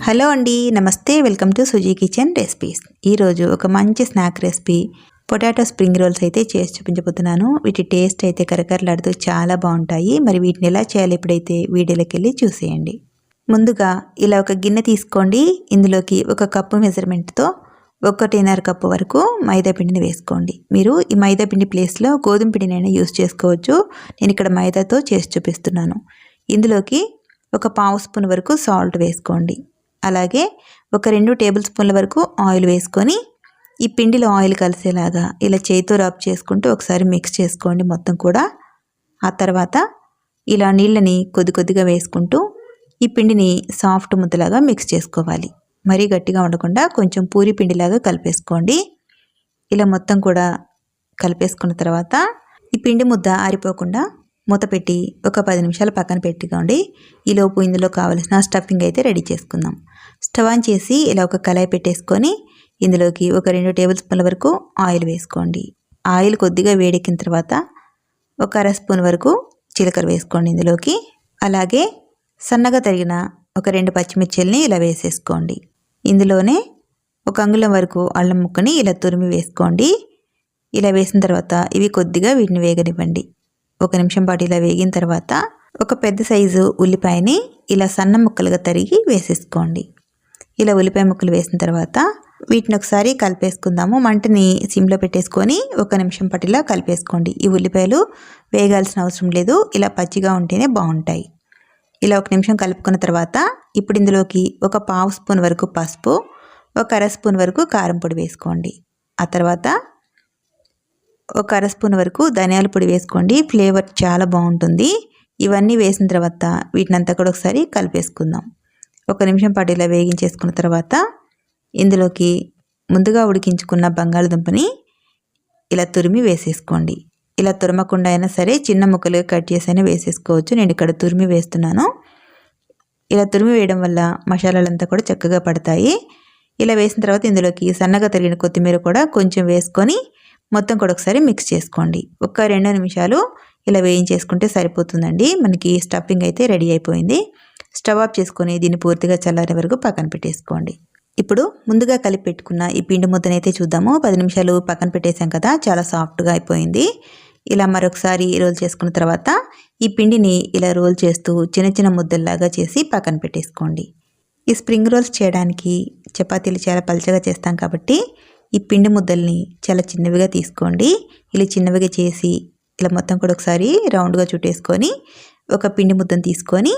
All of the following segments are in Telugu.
హలో అండి, నమస్తే. Welcome to Suji kitchen recipes. ఈరోజు ఒక మంచి snack recipe potato spring rolls అయితే చేసి చూపించబోతున్నాను. వీటి టేస్ట్ అయితే కరకరలాడుతూ చాలా బాగుంటాయి. మరి వీటిని ఎలా చేయాలి ఇప్పుడైతే వీడియోలోకి వెళ్ళి చూసేయండి. ముందుగా ఇలా ఒక గిన్నె తీసుకోండి. ఇందులోకి ఒక కప్పు మెజర్మెంట్తో 1.5 కప్పు వరకు మైదా పిండిని వేసుకోండి. మీరు ఈ మైదా పిండి ప్లేస్లో గోధుమ పిండినైనా యూస్ చేసుకోవచ్చు. నేను ఇక్కడ మైదాతో చేసి చూపిస్తున్నాను. ఇందులోకి ఒక పావు స్పూన్ వరకు సాల్ట్ వేసుకోండి. అలాగే ఒక 2 టేబుల్ స్పూన్ల వరకు ఆయిల్ వేసుకొని ఈ పిండిలో ఆయిల్ కలిసేలాగా ఇలా చేతితో రబ్ చేసుకుంటూ ఒకసారి మిక్స్ చేసుకోండి మొత్తం కూడా. ఆ తర్వాత ఇలా నీళ్ళని కొద్ది కొద్దిగా వేసుకుంటూ ఈ పిండిని సాఫ్ట్ ముద్దలాగా మిక్స్ చేసుకోవాలి. మరీ గట్టిగా ఉండకుండా కొంచెం పూరి పిండిలాగా కలిపేసుకోండి. ఇలా మొత్తం కూడా కలిపేసుకున్న తర్వాత ఈ పిండి ముద్ద ఆరిపోకుండా మూత పెట్టి ఒక 10 నిమిషాలు పక్కన పెట్టుకోండి. ఈలోపు ఇందులో కావలసిన స్టఫింగ్ అయితే రెడీ చేసుకుందాం. స్టవ్ ఆన్ చేసి ఇలా ఒక కళాయి పెట్టేసుకొని ఇందులోకి ఒక 2 టేబుల్ స్పూన్ల వరకు ఆయిల్ వేసుకోండి. ఆయిల్ కొద్దిగా వేడెక్కిన తర్వాత ఒక అర స్పూన్ వరకు జీలకర్ర వేసుకోండి ఇందులోకి. అలాగే సన్నగా తరిగిన ఒక 2 పచ్చిమిర్చిల్ని ఇలా వేసేసుకోండి. ఇందులోనే ఒక అంగుళం వరకు అల్లం ముక్కని ఇలా తురిమి వేసుకోండి. ఇలా వేసిన తర్వాత ఇవి కొద్దిగా వీటిని వేగనివ్వండి. 1 నిమిషం పాటు ఇలా వేగిన తర్వాత ఒక పెద్ద సైజు ఉల్లిపాయని ఇలా సన్న ముక్కలుగా తరిగి వేసేసుకోండి. ఇలా ఉల్లిపాయ ముక్కలు వేసిన తర్వాత వీటిని ఒకసారి కలిపేసుకుందాము. మంటని సిమ్లో పెట్టేసుకొని 1 నిమిషం పాటు ఇలా కలిపేసుకోండి. ఈ ఉల్లిపాయలు వేగాల్సిన అవసరం లేదు, ఇలా పచ్చిగా ఉంటేనే బాగుంటాయి. ఇలా 1 నిమిషం కలుపుకున్న తర్వాత ఇప్పుడు ఇందులోకి ఒక పావు స్పూన్ వరకు పసుపు, ఒక అర స్పూన్ వరకు కారం పొడి వేసుకోండి. ఆ తర్వాత ఒక అర స్పూన్ వరకు ధనియాల పొడి వేసుకోండి. ఫ్లేవర్ చాలా బాగుంటుంది. ఇవన్నీ వేసిన తర్వాత వీటినంతా కూడా ఒకసారి కలిపేసుకుందాం. 1 నిమిషం పాటు ఇలా వేగించేసుకున్న తర్వాత ఇందులోకి ముందుగా ఉడికించుకున్న బంగాళదుంపని ఇలా తురిమి వేసేసుకోండి. ఇలా తురమకుండా అయినా సరే చిన్న ముక్కలుగా కట్ చేసి అయినా వేసేసుకోవచ్చు. నేను ఇక్కడ తురిమి వేస్తున్నాను. ఇలా తురిమి వేయడం వల్ల మసాలాలంతా కూడా చక్కగా పడతాయి. ఇలా వేసిన తర్వాత ఇందులోకి సన్నగా తరిగిన కొత్తిమీర కూడా కొంచెం వేసుకొని మొత్తం కూడా ఒకసారి మిక్స్ చేసుకోండి. ఒక 2 నిమిషాలు ఇలా వేయించేసుకుంటే సరిపోతుందండి. మనకి స్టఫింగ్ అయితే రెడీ అయిపోయింది. స్టవ్ ఆఫ్ చేసుకొని దీన్ని పూర్తిగా చల్లారే వరకు పక్కన పెట్టేసుకోండి. ఇప్పుడు ముందుగా కలిపి పెట్టుకున్న ఈ పిండి ముద్దనైతే అయితే చూద్దాము. 10 నిమిషాలు పక్కన పెట్టేసాం కదా, చాలా సాఫ్ట్గా అయిపోయింది. ఇలా మరొకసారి రోల్ చేసుకున్న తర్వాత ఈ పిండిని ఇలా రోల్ చేస్తూ చిన్న చిన్న ముద్దల్లాగా చేసి పక్కన పెట్టేసుకోండి. ఈ స్ప్రింగ్ రోల్స్ చేయడానికి చపాతీలు చాలా పలచగా చేస్తాం కాబట్టి ఈ పిండి ముద్దల్ని చాలా చిన్నవిగా తీసుకోండి. ఇలా చిన్నవిగా చేసి ఇలా మొత్తం కూడా ఒకసారి రౌండ్గా చుట్టేసుకొని ఒక పిండి ముద్దను తీసుకొని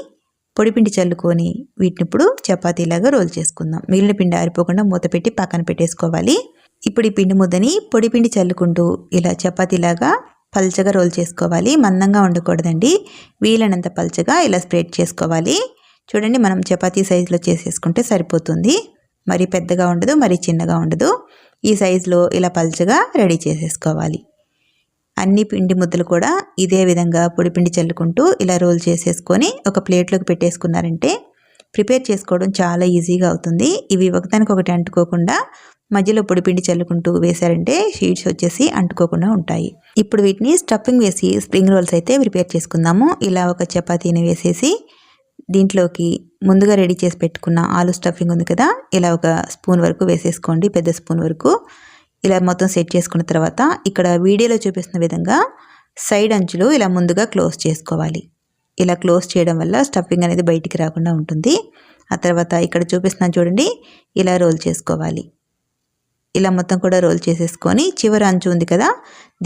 పొడి పిండి చల్లుకొని వీటిని ఇప్పుడు చపాతీలాగా రోల్ చేసుకుందాం. మిగిలిన పిండి ఆరిపోకుండా మూత పెట్టి పక్కన పెట్టేసుకోవాలి. ఇప్పుడు ఈ పిండి ముద్దని పొడి పిండి చల్లుకుంటూ ఇలా చపాతీలాగా పల్చగా రోల్ చేసుకోవాలి. మందంగా ఉండకూడదండి, వీలైనంత పల్చగా ఇలా స్ప్రెడ్ చేసుకోవాలి. చూడండి, మనం చపాతీ సైజులో చేసేసుకుంటే సరిపోతుంది. మరీ పెద్దగా ఉండదు, మరీ చిన్నగా ఉండదు. ఈ సైజులో ఇలా పల్చగా రెడీ చేసేసుకోవాలి. అన్ని పిండి ముద్దలు కూడా ఇదే విధంగా పొడి పిండి చల్లుకుంటూ ఇలా రోల్ చేసేసుకొని ఒక ప్లేట్లోకి పెట్టేసుకున్నారంటే ప్రిపేర్ చేసుకోవడం చాలా ఈజీగా అవుతుంది. ఇవి ఒకదానికొకటి అంటుకోకుండా మధ్యలో పొడి పిండి చల్లుకుంటూ వేశారంటే షీట్స్ వచ్చేసి అంటుకోకుండా ఉంటాయి. ఇప్పుడు వీటిని స్టఫింగ్ వేసి స్ప్రింగ్ రోల్స్ అయితే ప్రిపేర్ చేసుకుందాము. ఇలా ఒక చపాతీని వేసేసి దీంట్లోకి ముందుగా రెడీ చేసి పెట్టుకున్న ఆలు స్టఫింగ్ ఉంది కదా, ఇలా ఒక స్పూన్ వరకు వేసేసుకోండి, పెద్ద స్పూన్ వరకు. ఇలా మొత్తం సెట్ చేసుకున్న తర్వాత ఇక్కడ వీడియోలో చూపిస్తున్న విధంగా సైడ్ అంచులు ఇలా ముందుగా క్లోజ్ చేసుకోవాలి. ఇలా క్లోజ్ చేయడం వల్ల స్టఫింగ్ అనేది బయటికి రాకుండా ఉంటుంది. ఆ తర్వాత ఇక్కడ చూపిస్తున్నాను చూడండి, ఇలా రోల్ చేసుకోవాలి. ఇలా మొత్తం కూడా రోల్ చేసేసుకొని చివరి అంచు ఉంది కదా,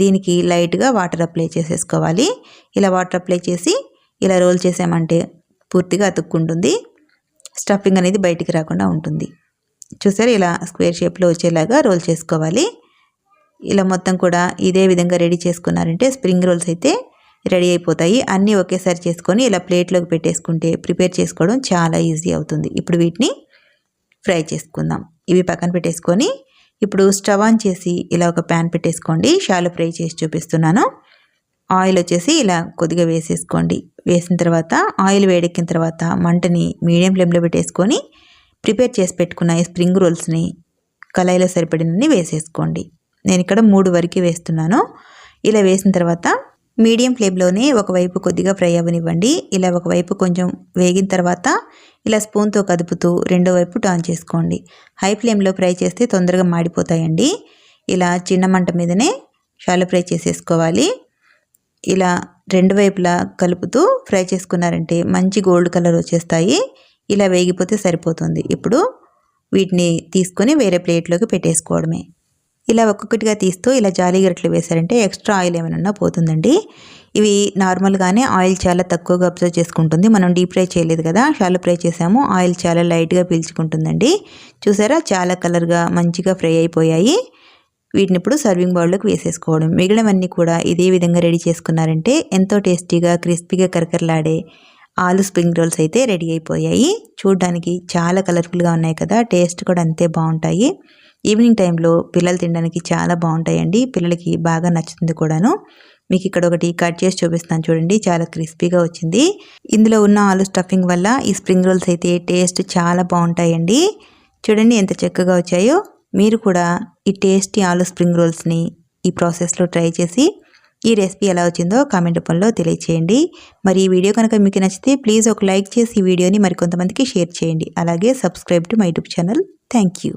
దీనికి లైట్గా వాటర్ అప్లై చేసేసుకోవాలి. ఇలా వాటర్ అప్లై చేసి ఇలా రోల్ చేసామంటే పూర్తిగా అతుక్కుంటుంది, స్టఫింగ్ అనేది బయటికి రాకుండా ఉంటుంది. చూసారు, ఇలా స్క్వేర్ షేప్లో వచ్చేలాగా రోల్ చేసుకోవాలి. ఇలా మొత్తం కూడా ఇదే విధంగా రెడీ చేసుకున్నారంటే స్ప్రింగ్ రోల్స్ అయితే రెడీ అయిపోతాయి. అన్నీ ఒకేసారి చేసుకొని ఇలా ప్లేట్లోకి పెట్టేసుకుంటే ప్రిపేర్ చేసుకోవడం చాలా ఈజీ అవుతుంది. ఇప్పుడు వీటిని ఫ్రై చేసుకుందాం. ఇవి పక్కన పెట్టేసుకొని ఇప్పుడు స్టవ్ ఆన్ చేసి ఇలా ఒక ప్యాన్ పెట్టేసుకోండి. షాలో ఫ్రై చేసి చూపిస్తున్నాను. ఆయిల్ వచ్చేసి ఇలా కొద్దిగా వేసేసుకోండి. వేసిన తర్వాత ఆయిల్ వేడెక్కిన తర్వాత మంటని మీడియం ఫ్లేమ్లో పెట్టేసుకొని ప్రిపేర్ చేసి పెట్టుకున్న ఈ స్ప్రింగ్ రోల్స్ని కళాయిలో సరిపడినన్ని వేసేసుకోండి. నేను ఇక్కడ 3 వరకు వేస్తున్నాను. ఇలా వేసిన తర్వాత మీడియం ఫ్లేమ్లోనే ఒకవైపు కొద్దిగా ఫ్రై అవ్వనివ్వండి. ఇలా ఒకవైపు కొంచెం వేగిన తర్వాత ఇలా స్పూన్తో కదుపుతూ రెండో వైపు టర్న్ చేసుకోండి. హై ఫ్లేమ్లో ఫ్రై చేస్తే తొందరగా మాడిపోతాయండి. ఇలా చిన్న మంట మీదనే షాలో ఫ్రై చేసేసుకోవాలి. ఇలా రెండు వైపులా కలుపుతూ ఫ్రై చేసుకున్నారంటే మంచి గోల్డ్ కలర్ వచ్చేస్తాయి. ఇలా వేగిపోతే సరిపోతుంది. ఇప్పుడు వీటిని తీసుకొని వేరే ప్లేట్లోకి పెట్టేసుకోవడమే. ఇలా ఒక్కొక్కటిగా తీస్తూ ఇలా జాలి గరిటెలు వేశారంటే ఎక్స్ట్రా ఆయిల్ ఏమైనా పోతుందండి. ఇవి నార్మల్గానే ఆయిల్ చాలా తక్కువగా అబ్జర్వ్ చేసుకుంటుంది. మనం డీప్ ఫ్రై చేయలేదు కదా, షాలో ఫ్రై చేసాము. ఆయిల్ చాలా లైట్గా పీల్చుకుంటుందండి. చూసారా, చాలా కలర్గా మంచిగా ఫ్రై అయిపోయాయి. వీటిని ఇప్పుడు సర్వింగ్ బౌల్లోకి వేసేసుకోవడం. మిగిలినవన్నీ కూడా ఇదే విధంగా రెడీ చేసుకున్నారంటే ఎంతో టేస్టీగా క్రిస్పీగా కరకరలాడే ఆలు స్ప్రింగ్ రోల్స్ అయితే రెడీ అయిపోయాయి. చూడడానికి చాలా కలర్ఫుల్గా ఉన్నాయి కదా, టేస్ట్ కూడా అంతే బాగుంటాయి. ఈవినింగ్ టైంలో పిల్లలు తినడానికి చాలా బాగుంటాయండి. పిల్లలకి బాగా నచ్చుతుంది కూడాను. మీకు ఇక్కడ ఒకటి కట్ చేసి చూపిస్తాను చూడండి, చాలా క్రిస్పీగా వచ్చింది. ఇందులో ఉన్న ఆలు స్టఫింగ్ వల్ల ఈ స్ప్రింగ్ రోల్స్ అయితే టేస్ట్ చాలా బాగుంటాయండి. చూడండి ఎంత చక్కగా వచ్చాయో. మీరు కూడా ఈ టేస్టీ ఆలు స్ప్రింగ్ రోల్స్ని ఈ ప్రాసెస్లో ట్రై చేసి ఈ రెసిపీ ఎలా వచ్చిందో కామెంట్ రూపంలో తెలియచేయండి. మరి ఈ వీడియో కనుక మీకు నచ్చితే ప్లీజ్ ఒక లైక్ చేసి ఈ వీడియోని మరికొంతమందికి షేర్ చేయండి. అలాగే subscribe to my YouTube channel. Thank you.